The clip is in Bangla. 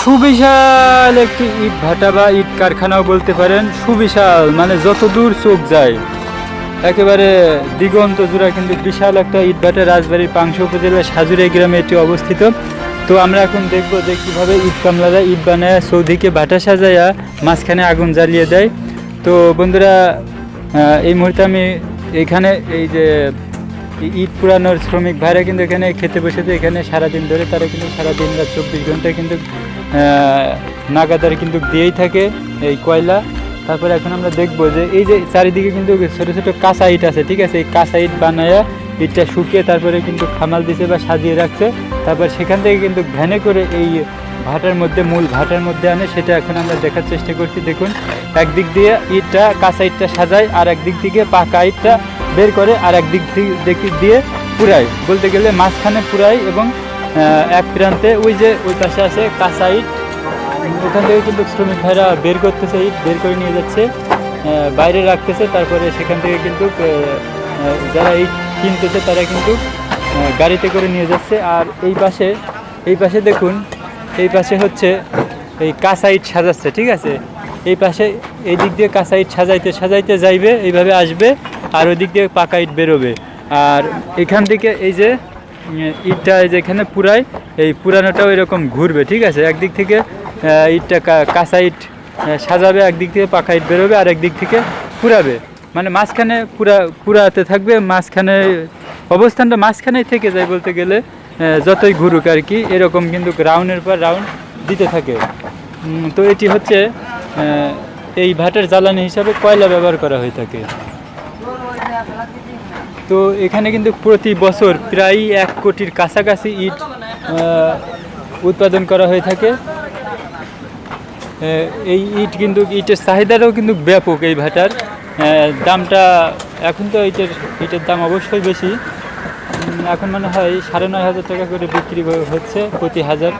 সুবিশাল একটি ইট ভাটা বা ইট কারখানাও বলতে পারেন। সুবিশাল মানে যত দূর চোখ যায় একেবারে দিগন্ত জোড়া কিন্তু বিশাল একটা ইট ভাটা রাজবাড়ির পাংশা উপজেলার সাজুরিয়া গ্রামে এটি অবস্থিত। তো আমরা এখন দেখব যে কীভাবে ইট কামলারা ইট বানায় চৌদিকে ভাটা সাজাইয়া মাঝখানে আগুন জ্বালিয়ে দেয়। তো বন্ধুরা, এই মুহূর্তে আমি এখানে এই যে ইট পুরানোর শ্রমিক ভাইরা কিন্তু এখানে খেতে বসেছে। এখানে সারাদিন ধরে তারা কিন্তু সারাদিন রাত 24 ঘন্টায় কিন্তু নাগাদারে কিন্তু দিয়েই থাকে এই কয়লা। তারপরে এখন আমরা দেখব যে এই যে চারিদিকে কিন্তু ছোটো ছোটো কাঁচা ইট আছে, ঠিক আছে। এই কাঁচা ইট বানায়া ইটটা শুকিয়ে তারপরে কিন্তু খামাল দিছে বা সাজিয়ে রাখছে। তারপর সেখান থেকে কিন্তু ভ্যানে করে এই ভাটার মধ্যে মূল ভাটার মধ্যে আনে, সেটা এখন আমরা দেখার চেষ্টা করছি। দেখুন, একদিক দিয়ে ইটটা কাঁচা ইটটা সাজায় আর একদিক থেকে পাকা ইটটা বের করে আর একদিক দিয়ে পুরায়, বলতে গেলে মাঝখানে পুরায় এবং এক প্রান্তে ওই যে ওই পাশে আছে কাঁচা ইট, ওখান থেকে কিন্তু শ্রমিক ভাইরা বের করতেছে, ইট বের করে নিয়ে যাচ্ছে, বাইরে রাখতেছে। তারপরে সেখান থেকে কিন্তু যারা ইট কিনতেছে তারা কিন্তু গাড়িতে করে নিয়ে যাচ্ছে। আর এই পাশে দেখুন, এই পাশে হচ্ছে এই কাঁচা ইট সাজাচ্ছে, ঠিক আছে। এই দিক দিয়ে কাঁচা ইট সাজাইতে যাইবে, এইভাবে আসবে আর ওই দিক দিয়ে পাকা ইট বেরোবে। আর এখান থেকে এই যে ইটটা যেখানে পুরায় এই পুরানোটাও এরকম ঘুরবে, ঠিক আছে। একদিক থেকে ইটটা কাঁচা ইট সাজাবে, একদিক থেকে পাকা ইট বেরোবে আর একদিক থেকে পুরাবে, মানে মাঝখানে পুরাতে থাকবে। মাঝখানে অবস্থানটা মাঝখানেই থেকে যায় বলতে গেলে, যতই ঘুরুক আর কি, এরকম কিন্তু রাউন্ডের পর রাউন্ড দিতে থাকে। তো এটি হচ্ছে এই ভাটার জ্বালানি হিসাবে কয়লা ব্যবহার করা হয়ে থাকে। তো এখানে কিন্তু প্রতি বছর প্রায় 1 কোটির কাছাকাছি ইট উৎপাদন করা হয়ে থাকে। এই ইট কিন্তু ইটের চাহিদাটাও কিন্তু ব্যাপক। এই ভাটার দামটা এখন তো ইটের দাম অবশ্যই বেশি, এখন মনে হয় 9,500 টাকা করে বিক্রি হচ্ছে প্রতি হাজার।